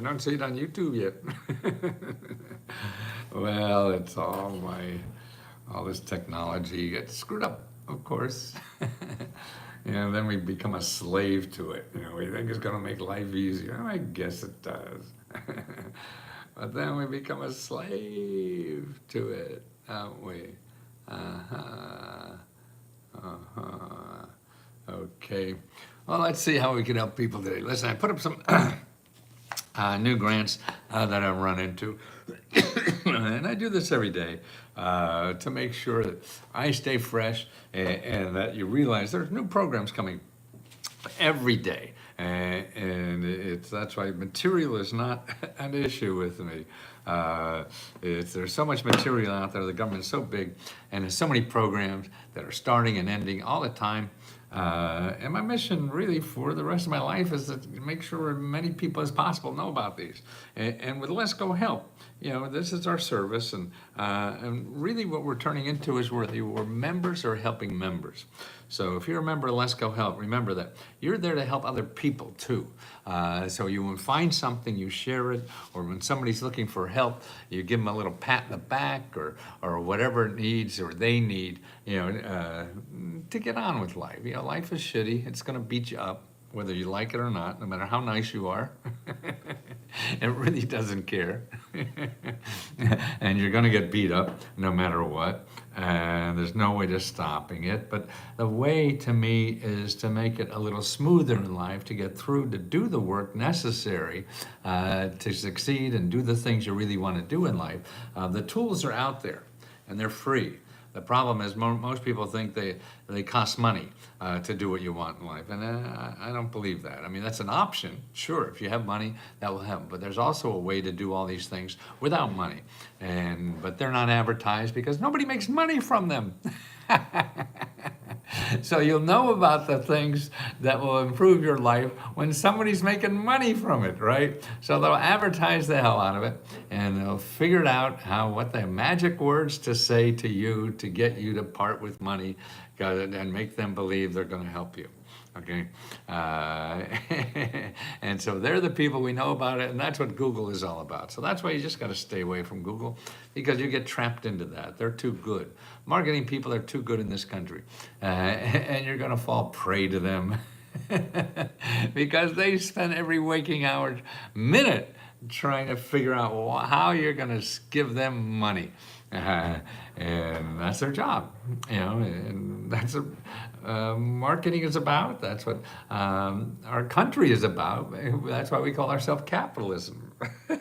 don't see it on YouTube yet. Well, it's all this technology gets screwed up, of course. And then we become a slave to it. We think it's going to make life easier. I guess it does. But then we become a slave to it, aren't we? Okay. Well, let's see how we can help people today. Listen, I put up some new grants that I've run into. And I do this every day to make sure that I stay fresh and that you realize there's new programs coming every day. And that's why material is not an issue with me. There's so much material out there, the government's so big, and there's so many programs that are starting and ending all the time. And my mission really for the rest of my life is to make sure as many people as possible know about these. And with Lesko Help, this is our service, and really what we're turning into is we're members or helping members. So if you're a member of Lesko Help, remember that you're there to help other people too. So you will find something, you share it, or when somebody's looking for help, you give them a little pat in the back or whatever it needs or they need, to get on with life. Life is shitty. It's going to beat you up, whether you like it or not, no matter how nice you are. It really doesn't care. And you're going to get beat up no matter what. And there's no way to stopping it. But the way, to me, is to make it a little smoother in life, to get through, to do the work necessary to succeed and do the things you really want to do in life. The tools are out there, and they're free. The problem is most people think they cost money to do what you want in life, and I don't believe that. I mean, that's an option, sure. If you have money, that will help. But there's also a way to do all these things without money, but they're not advertised because nobody makes money from them. So you'll know about the things that will improve your life when somebody's making money from it, right? So they'll advertise the hell out of it, and they'll figure it out what the magic words to say to you to get you to part with money and make them believe they're going to help you. Okay, and so they're the people we know about it, and that's what Google is all about. So that's why you just got to stay away from Google, because you get trapped into that. They're too good. Marketing people are too good in this country, and you're going to fall prey to them because they spend every waking minute trying to figure out how you're going to give them money. And that's their job, and that's what marketing is about. That's what our country is about. That's why we call ourselves capitalism.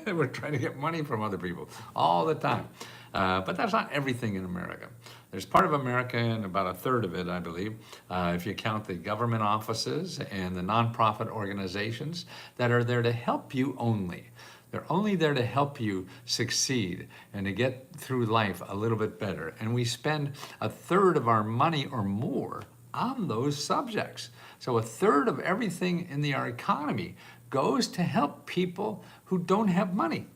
We're trying to get money from other people all the time. But that's not everything in America. There's part of America, and about a third of it, I believe, if you count the government offices and the nonprofit organizations that are there to help you only. They're only there to help you succeed and to get through life a little bit better. And we spend a third of our money or more on those subjects. So a third of everything in our economy goes to help people who don't have money.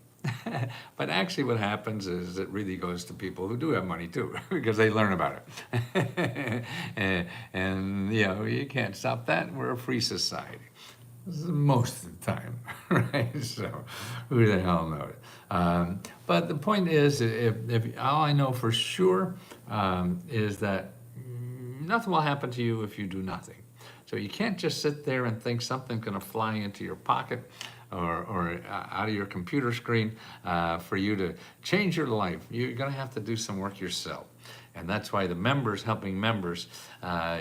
But actually what happens is it really goes to people who do have money too, because they learn about it. and you can't stop that. We're a free society. Most of the time, right? So who the hell knows? But the point is, if all I know for sure is that nothing will happen to you if you do nothing. So you can't just sit there and think something's going to fly into your pocket or out of your computer screen for you to change your life. You're going to have to do some work yourself. And that's why the members, helping members,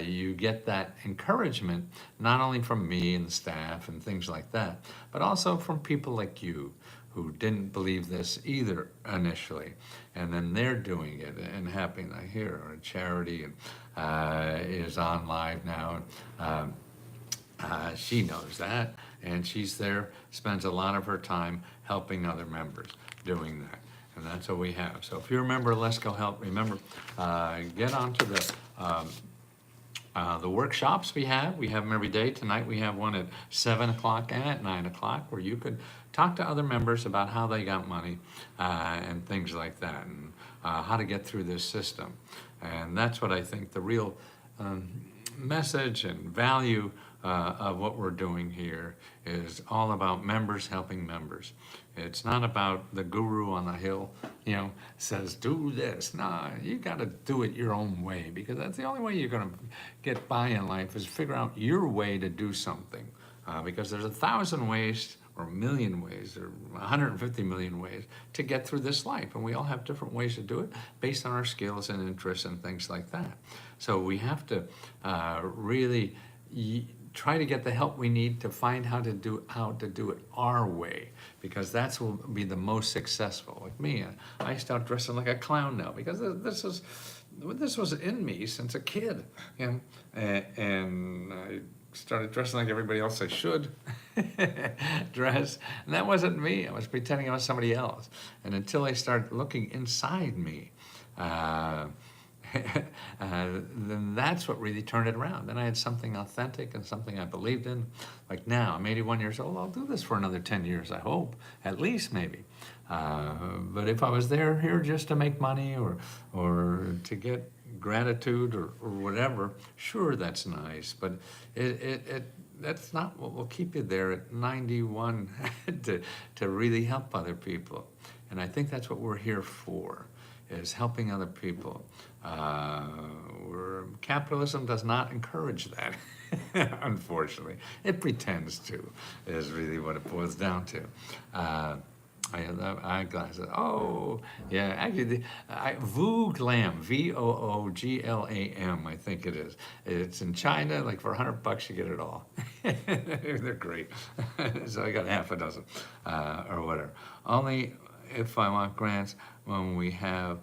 you get that encouragement, not only from me and the staff and things like that, but also from people like you who didn't believe this either initially. And then they're doing it and happening. I hear our charity is on live now. She knows that, and she's there, spends a lot of her time helping other members doing that. And that's what we have. So if you're a member of Lesko Help, remember, get onto the workshops we have. We have them every day. Tonight we have one at 7 o'clock and at 9 o'clock where you could talk to other members about how they got money and things like that, and how to get through this system. And that's what I think the real message and value of what we're doing here is all about members helping members. It's not about the guru on the hill, says do this. No, you got to do it your own way, because that's the only way you're going to get by in life, is figure out your way to do something. Because there's 1,000 ways, or a million ways, or 150 million ways to get through this life. And we all have different ways to do it based on our skills and interests and things like that. So we have to really try to get the help we need to find how to do it our way, because that's will be the most successful. Like me, I start dressing like a clown now, because this was in me since a kid, and I started dressing like everybody else I should dress, and that wasn't me. I was pretending I was somebody else. And until I started looking inside me, then that's what really turned it around. Then I had something authentic and something I believed in. Like now, I'm 81 years old. I'll do this for another 10 years, I hope, at least maybe. But if I was here just to make money or to get gratitude or whatever, sure, that's nice. But that's not what will keep you there at 91 to really help other people. And I think that's what we're here for, is helping other people. Capitalism does not encourage that, unfortunately. It pretends to, is really what it boils down to. I love eyeglasses. Oh, yeah, actually, Vooglam, Vooglam, I think it is. It's in China, like for $100 you get it all. They're great. So I got half a dozen, or whatever. Only if I want grants when we have,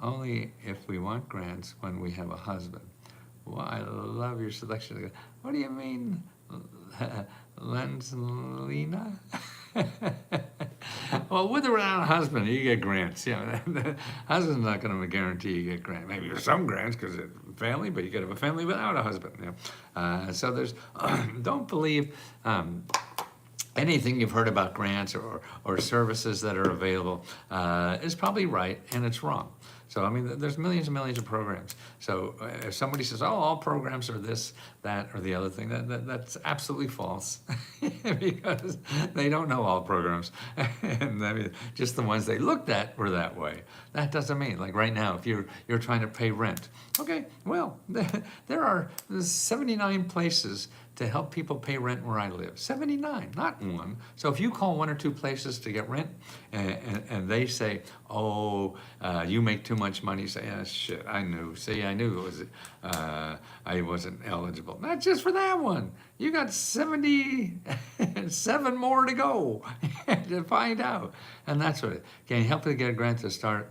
only if we want grants when we have a husband. Well, I love your selection. What do you mean, Lenslina? Well, with or without a husband, you get grants. The husband's not going to guarantee you get grants. Maybe there's some grants because it's family, but you could have a family without a husband. So there's, don't believe anything you've heard about grants or services that are available is probably right, and it's wrong. So, I mean, there's millions and millions of programs. So if somebody says, oh, all programs are this, that, or the other thing, that's absolutely false because they don't know all programs. And I mean, just the ones they looked at were that way. That doesn't mean, like right now, if you're trying to pay rent, okay, well, there are 79 places to help people pay rent where I live. 79, not one. So if you call one or two places to get rent and they say, oh, you make too much money, you say, shit, I knew. See, I knew it was, I wasn't eligible. Not just for that one. You got 77 more to go to find out. And that's what can you help to get a grant to start?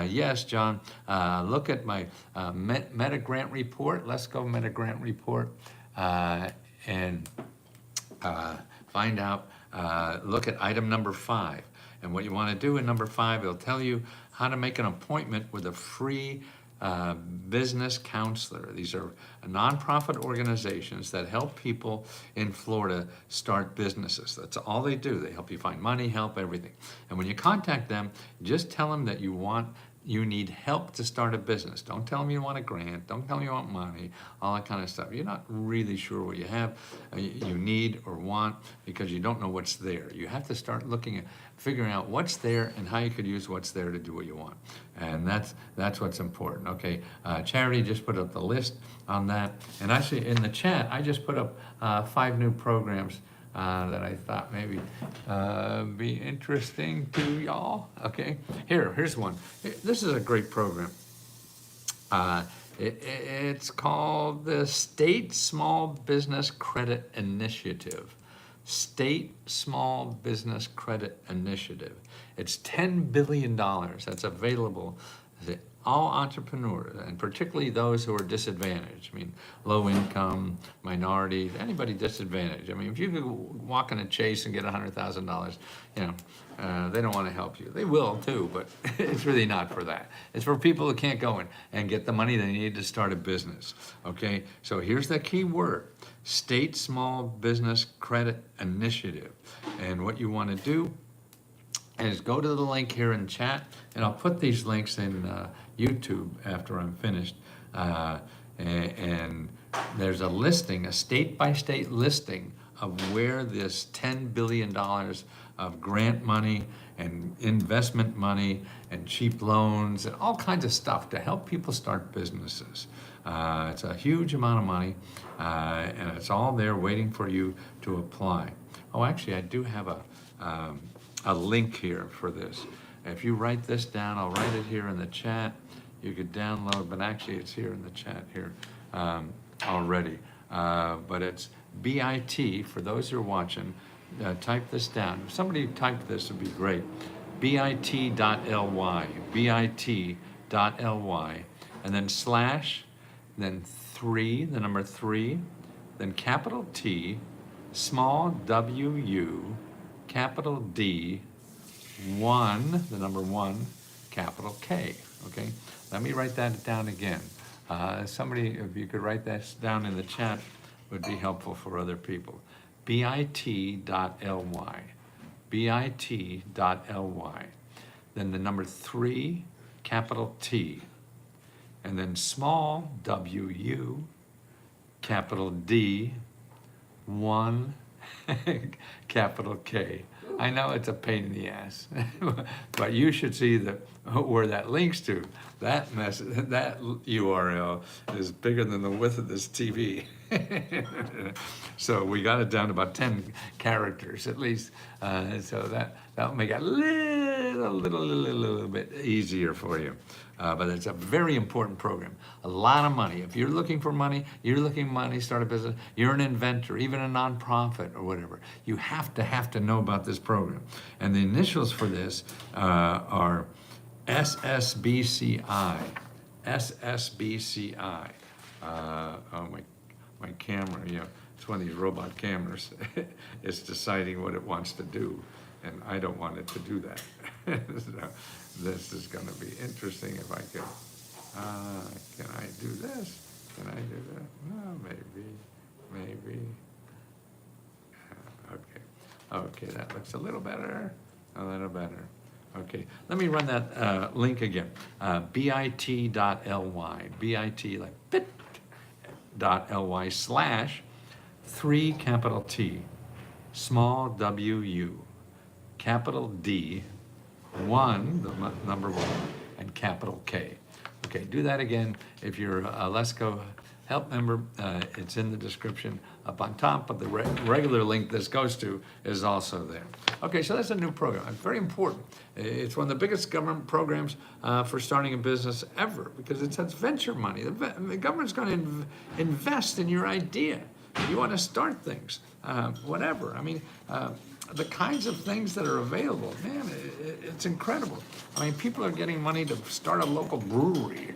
Yes, John, look at my Meta Grant report, Lesko Meta Grant report, and find out, look at item number 5. And what you want to do in number 5, it'll tell you how to make an appointment with a free business counselor. These are nonprofit organizations that help people in Florida start businesses. That's all they do. They help you find money, help everything. And when you contact them, just tell them that you need help to start a business. Don't tell them you want a grant. Don't tell them you want money, all that kind of stuff. You're not really sure what you have, you need or want, because you don't know what's there. You have to start looking at figuring out what's there and how you could use what's there to do what you want. And that's what's important. Okay, Charity just put up the list on that. And actually in the chat, I just put up 5 new programs that I thought maybe be interesting to y'all. Okay, here's one. This is a great program. It's called the State Small Business Credit Initiative. State Small Business Credit Initiative. It's $10 billion that's available to all entrepreneurs, and particularly those who are disadvantaged. I mean, low income, minorities, anybody disadvantaged. I mean, if you could walk in a Chase and get $100,000, they don't want to help you. They will too, but it's really not for that. It's for people who can't go in and get the money they need to start a business. Okay, so here's the key word: State Small Business Credit Initiative. And what you want to do is go to the link here in chat, and I'll put these links in YouTube after I'm finished, and there's a listing, a state-by-state listing of where this $10 billion of grant money and investment money and cheap loans and all kinds of stuff to help people start businesses. It's a huge amount of money, and it's all there waiting for you to apply. Oh, actually, I do have a link here for this. If you write this down, I'll write it here in the chat. You could download, but actually it's here in the chat here already. But it's BIT, for those who are watching, type this down. If somebody typed this, would be great. bit.ly, bit.ly, and then slash, then 3, the number 3, then capital T, small W-U, capital D, 1, the number 1, capital K, okay? Let me write that down again. Somebody, if you could write that down in the chat, would be helpful for other people. bit.ly, bit.ly, then the number 3, capital T, and then small W-U, capital D, 1, capital K. I know it's a pain in the ass, but you should see where that links to. That URL is bigger than the width of this TV. So we got it down to about 10 characters at least. So that'll make it a little bit easier for you. But it's a very important program. A lot of money. If you're looking for money, start a business, you're an inventor, even a nonprofit or whatever, you have to know about this program. And the initials for this are SSBCI. SSBCI. Oh, my camera, it's one of these robot cameras. It's deciding what it wants to do, and I don't want it to do that. So this is going to be interesting if I can. Can I do this? Can I do that? No, maybe. Okay, that looks a little better. Okay, let me run that link again. bit.ly, bit like bit.ly slash 3 capital T, small W-U, capital D, 1, the number 1, and capital K. Okay, do that again. If you're a Lesko Help member, it's in the description. Up on top of the regular link this goes to is also there. Okay, so that's a new program. It's very important. It's one of the biggest government programs for starting a business ever, because it's venture money. The government's going to invest in your idea. You want to start things, whatever. I mean, the kinds of things that are available, man, it's incredible. I mean, people are getting money to start a local brewery,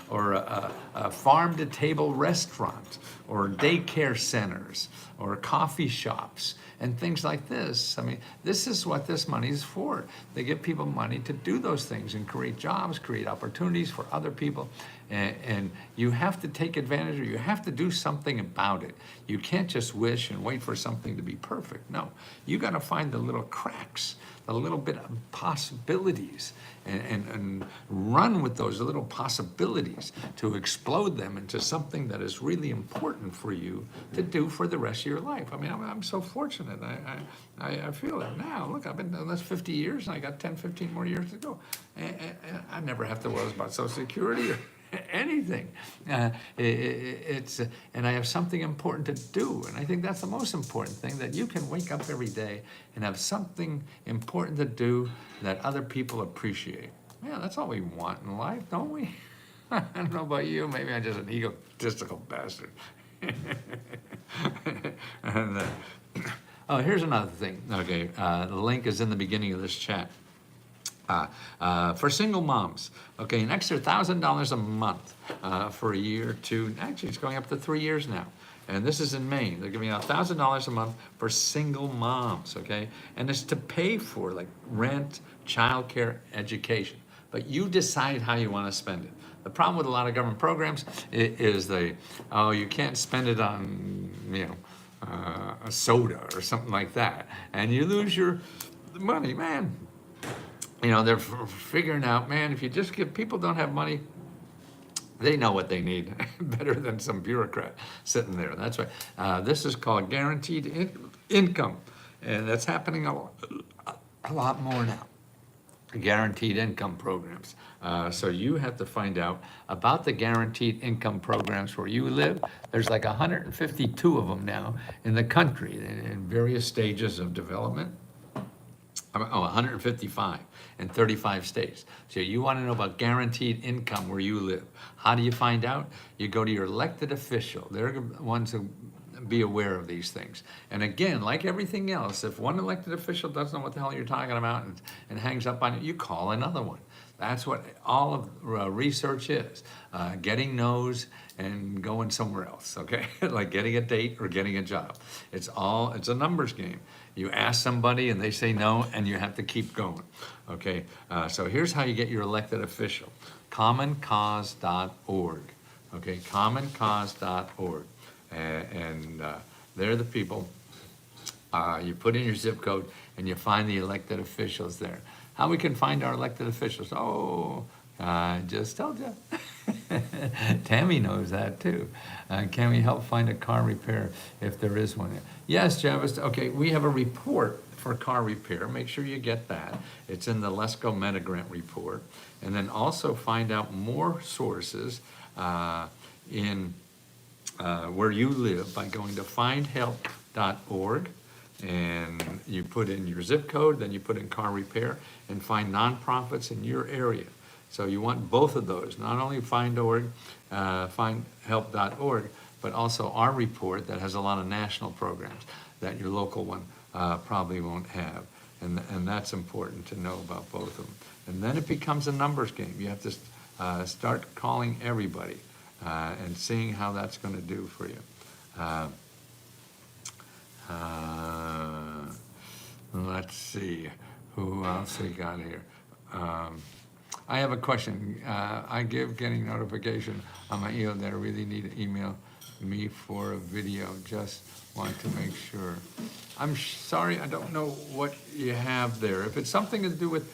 or a farm-to-table restaurant, or daycare centers, or coffee shops, and things like this. I mean, this is what this money is for. They give people money to do those things and create jobs, create opportunities for other people. And you have to take advantage, or you have to do something about it. You can't just wish and wait for something to be perfect. No, you got to find the little cracks, the little bit of possibilities, and run with those little possibilities to explode them into something that is really important for you to do for the rest of your life. I mean, I'm so fortunate. I feel that now. Look, I've been doing this 50 years, and I got 10, 15 more years to go. And I never have to worry about Social Security or anything. And I have something important to do, and I think that's the most important thing, that you can wake up every day and have something important to do that other people appreciate. Yeah, that's all we want in life, don't we? I don't know about you, maybe I'm just an egotistical bastard. And, oh, here's another thing. Okay, the link is in the beginning of this chat. For single moms, okay, an extra $1,000 a month for a year or two. Actually, it's going up to 3 years now. And this is in Maine. They're giving out $1,000 a month for single moms, okay? And it's to pay for like rent, childcare, education. But you decide how you want to spend it. The problem with a lot of government programs is you can't spend it on, a soda or something like that. And you lose your money, man. They're figuring out, man, if you just give, people don't have money, They know what they need better than some bureaucrat sitting there. That's right. This is called guaranteed income, and that's happening a lot more now. Guaranteed income programs. So you have to find out about the guaranteed income programs where you live. There's like 152 of them now in the country in various stages of development. 155 in 35 states. So you want to know about guaranteed income where you live. How do you find out? You go to your elected official. They're the ones who be aware of these things. And again, like everything else, if one elected official doesn't know what the hell you're talking about and hangs up on you call another one. That's what all of research is. Getting no's and going somewhere else, okay? Like getting a date or getting a job. It's a numbers game. You ask somebody and they say no, and you have to keep going, okay? So here's how you get your elected official. commoncause.org, okay? commoncause.org. And they're the people. You put in your zip code and you find the elected officials there. How we can find our elected officials? Oh, I just told you. Tammy knows that too. Can we help find a car repair if there is one? Yes, Javis. Okay, we have a report for car repair. Make sure you get that. It's in the Lesko Meta Grant report. And then also find out more sources in where you live by going to findhelp.org, and you put in your zip code, then you put in car repair, and find nonprofits in your area. So you want both of those, not only findhelp.org, but also our report that has a lot of national programs that your local one probably won't have. And that's important to know about both of them. And then it becomes a numbers game. You have to start calling everybody. And seeing how that's going to do for you. Let's see, who else we got here? I have a question. I give getting notification on my email that I really need to email me for a video. Just want to make sure. I'm sorry, I don't know what you have there. If it's something to do with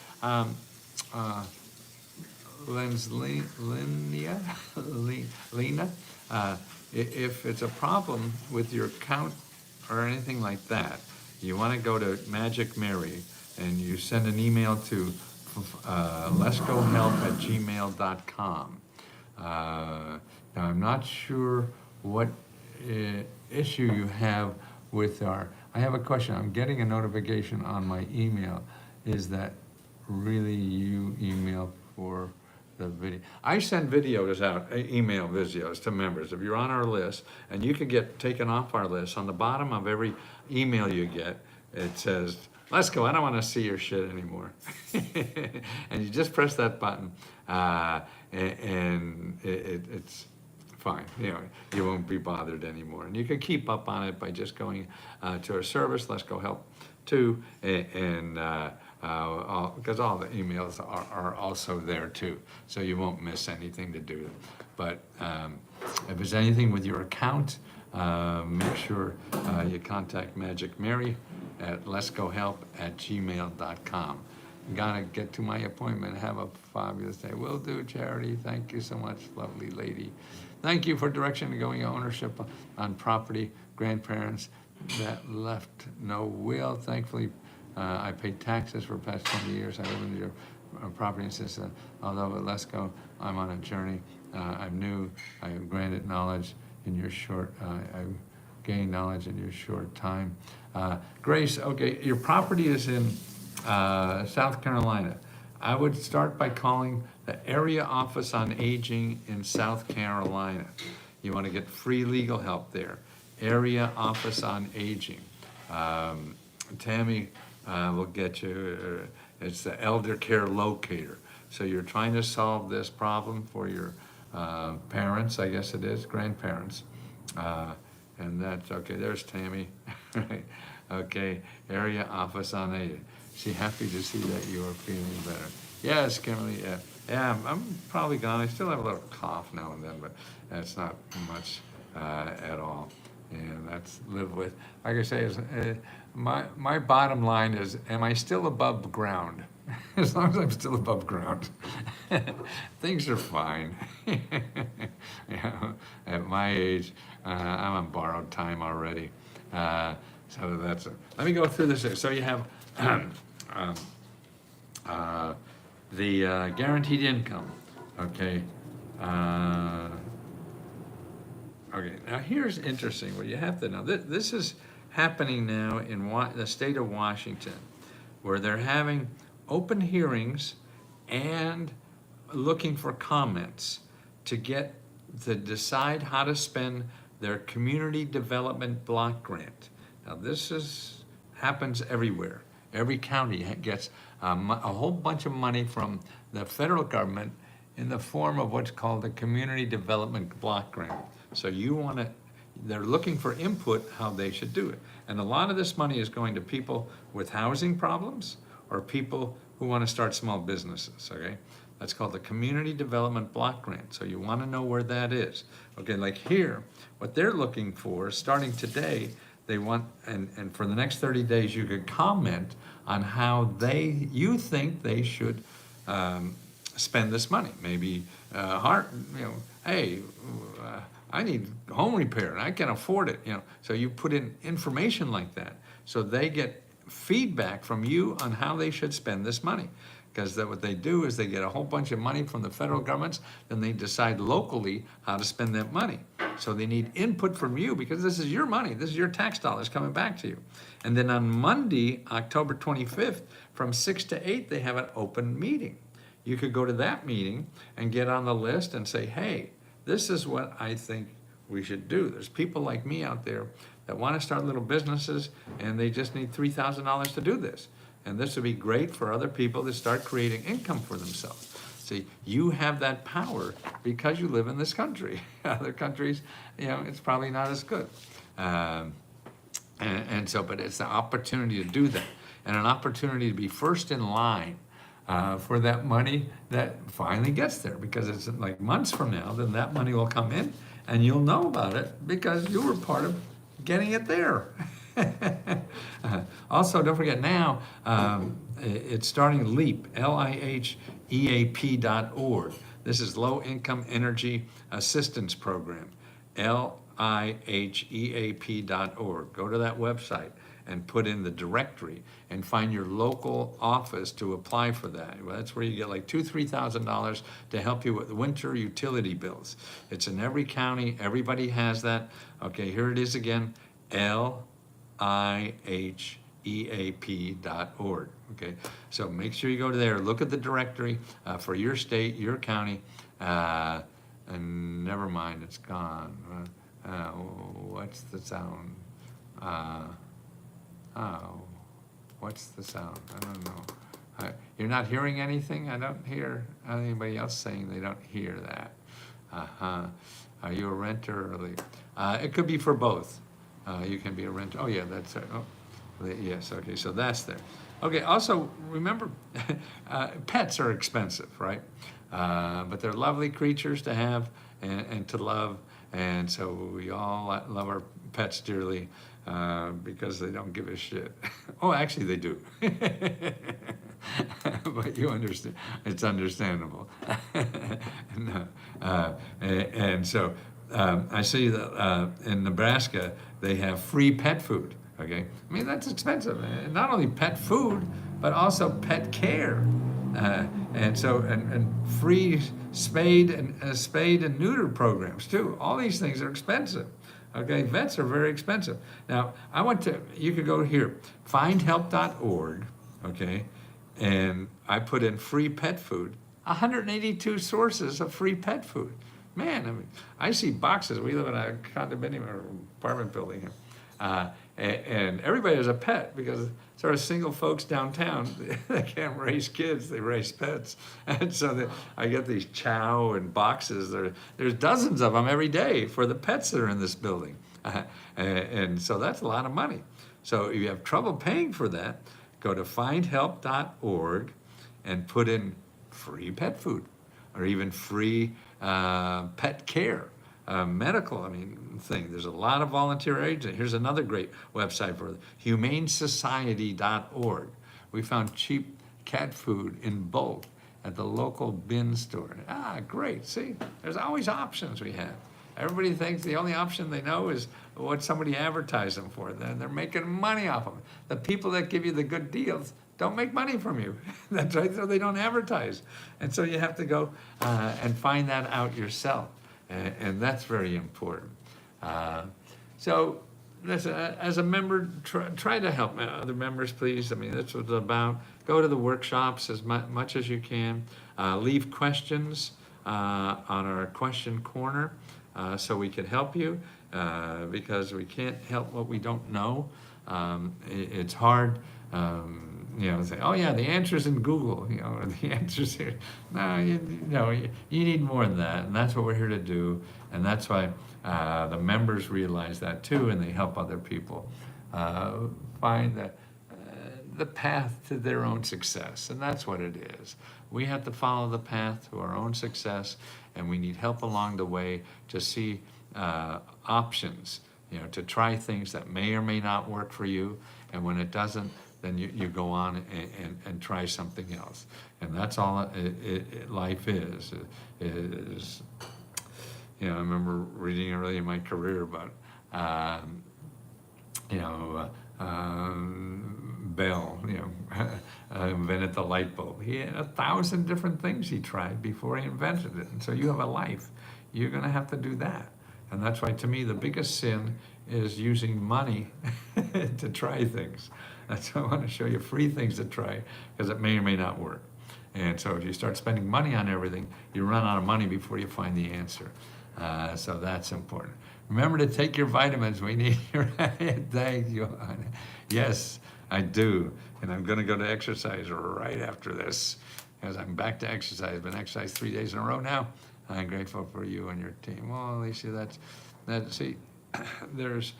Lena, if it's a problem with your account or anything like that, you want to go to Magic Mary and you send an email to leskohelp@gmail.com. Now I'm not sure what issue you have with I have a question. I'm getting a notification on my email. Is that really you email for the video? I send videos out, email videos to members. If you're on our list, and you can get taken off our list, on the bottom of every email you get, it says, Lesko, I don't want to see your shit anymore. And you just press that button, and it's fine. You know, you won't be bothered anymore. And you can keep up on it by just going to our service, Lesko Help 2, and because all the emails are also there too, so you won't miss anything to do. But if there's anything with your account, make sure you contact Magic Mary at leskohelp@gmail.com. Gotta get to my appointment. Have a fabulous day. Will do, Charity. Thank you so much, lovely lady. Thank you for direction to going ownership on property. Grandparents that left no will. Thankfully, I paid taxes for the past 20 years. I live in your property since, although at Lesko, I'm on a journey. I'm new. I have granted knowledge in your short, I've gained knowledge in your short time. Grace, okay, your property is in South Carolina. I would start by calling the Area Office on Aging in South Carolina. You want to get free legal help there. Area Office on Aging. Tammy will get you, it's the Elder Care Locator. So you're trying to solve this problem for your parents, I guess it is, grandparents. And that's, okay, there's Tammy. Right. Okay, Area Office on Aging. She happy to see that you are feeling better. Yes, Kimberly, yeah, I'm probably gone. I still have a little cough now and then, but that's not much at all. And that's live with. Like I say, my bottom line is, am I still above ground? as long as I'm still above ground, things are fine. At my age, I'm on borrowed time already. So that's it. Let me go through this. So you have the guaranteed income, okay? Okay, now here's interesting, what you have to know. This is happening now in the state of Washington, where they're having open hearings and looking for comments to decide how to spend their community development block grant. Now happens everywhere. Every county gets a whole bunch of money from the federal government in the form of what's called a community development block grant. So they're looking for input how they should do it. And a lot of this money is going to people with housing problems or people who want to start small businesses, okay? That's called the Community Development Block Grant. So you want to know where that is. Okay, like here, what they're looking for, starting today, they want, and for the next 30 days, you could comment on how you think they should spend this money. Maybe hey, I need home repair and I can afford it, So you put in information like that, so they get feedback from you on how they should spend this money. Because what they do is they get a whole bunch of money from the federal governments, then they decide locally how to spend that money. So they need input from you because this is your money, this is your tax dollars coming back to you. And then on Monday, October 25th, from 6 to 8, they have an open meeting. You could go to that meeting and get on the list and say, hey, this is what I think we should do. There's people like me out there that want to start little businesses and they just need $3,000 to do this. And this would be great for other people to start creating income for themselves. See, you have that power because you live in this country. Other countries, it's probably not as good. But it's the opportunity to do that. And an opportunity to be first in line for that money that finally gets there, because it's like months from now, then that money will come in and you'll know about it because you were part of getting it there. Also, don't forget now, it's starting LEAP, LIHEAP.org. This is Low Income Energy Assistance Program, LIHEAP.org. Go to that website and put in the directory and find your local office to apply for that. Well, that's where you get like $2,000–3,000 to help you with winter utility bills. It's in every county. Everybody has that. Okay, here it is again, LIHEAP.org. Okay, so make sure you go to there, look at the directory for your state, your county, and never mind, it's gone. What's the sound? What's the sound? I don't know. You're not hearing anything? I don't hear anybody else saying they don't hear that. Are you a renter or it could be for both. You can be a renter. Oh yeah, that's it. Oh, yes, okay, so that's there. Okay, also remember, pets are expensive, right? But they're lovely creatures to have and to love, and so we all love our pets dearly because they don't give a shit. Oh, actually they do. But you understand, it's understandable. No. And so I see that in Nebraska, they have free pet food, okay? I mean, that's expensive. And not only pet food, but also pet care. And free spade and neuter programs too. All these things are expensive. Okay, vets are very expensive. Now, you could go here, findhelp.org, okay? And I put in free pet food, 182 sources of free pet food. Man, I mean, I see boxes. We live in a condominium or apartment building here. And everybody has a pet because sort of single folks downtown, they can't raise kids, they raise pets. And so I get these chow and boxes. There's dozens of them every day for the pets that are in this building. And so that's a lot of money. So if you have trouble paying for that, go to findhelp.org and put in free pet food or even free pet care. Medical, thing. There's a lot of volunteer agents. Here's another great website for it, humanesociety.org. We found cheap cat food in bulk at the local bin store. Ah, great, see, there's always options we have. Everybody thinks the only option they know is what somebody advertised them for. Then they're making money off of it. The people that give you the good deals don't make money from you. That's right, so they don't advertise. And so you have to go and find that out yourself. And that's very important. So listen, as a member, try to help other members, please. I mean, that's what it's about. Go to the workshops as much as you can. Leave questions on our question corner so we can help you because we can't help what we don't know. It's hard, to say, oh yeah, the answer's in Google, or the answer's here. No, you need more than that, and that's what we're here to do, and that's why the members realize that too, and they help other people find the path to their own success, and that's what it is. We have to follow the path to our own success, and we need help along the way to see options, to try things that may or may not work for you, and when it doesn't, then you go on and try something else. And that's all life is. I remember reading early in my career about, Bell, invented the light bulb. He had 1,000 different things he tried before he invented it. And so you have a life. You're going to have to do that. And that's why, to me, the biggest sin is using money to try things. That's why I want to show you free things to try, because it may or may not work. And so if you start spending money on everything, you run out of money before you find the answer. So that's important. Remember to take your vitamins. We need your thank you. Yes, I do. And I'm going to go to exercise right after this, because I'm back to exercise. I've been exercising 3 days in a row now. I'm grateful for you and your team. Well, Alicia, see, there's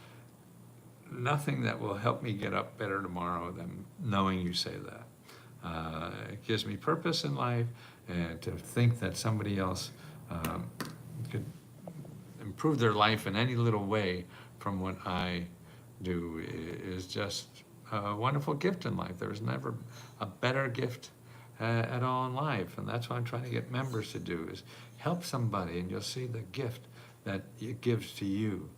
nothing that will help me get up better tomorrow than knowing you say that. It gives me purpose in life, and to think that somebody else could improve their life in any little way from what I do is just a wonderful gift in life. There's never a better gift at all in life, and that's what I'm trying to get members to do, is help somebody, and you'll see the gift that it gives to you.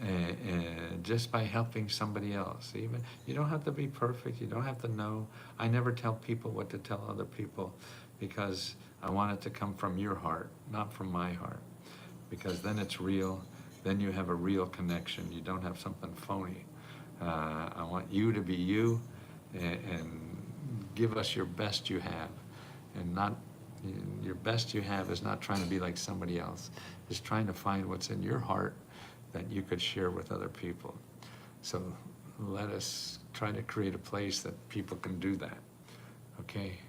And just by helping somebody else. Even you don't have to be perfect, you don't have to know. I never tell people what to tell other people, because I want it to come from your heart, not from my heart, because then it's real. Then you have a real connection. You don't have something phony. I want you to be you, and give us your best you have, and not your best you have is not trying to be like somebody else. It's trying to find what's in your heart that you could share with other people. So let us try to create a place that people can do that, okay?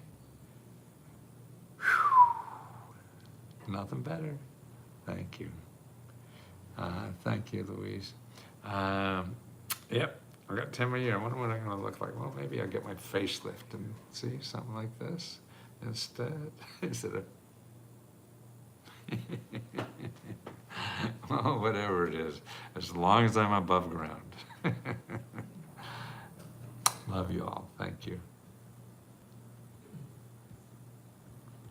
Whew. Nothing better. Thank you. Thank you, Louise. Yep, I got 10 more years. I wonder what I'm gonna look like. Well, maybe I'll get my facelift and see something like this instead of well, whatever it is, as long as I'm above ground. Love you all. Thank you.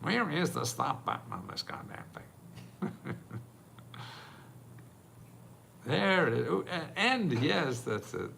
Where is the stop button on this goddamn thing? There it is. Ooh, end. Yes, that's it.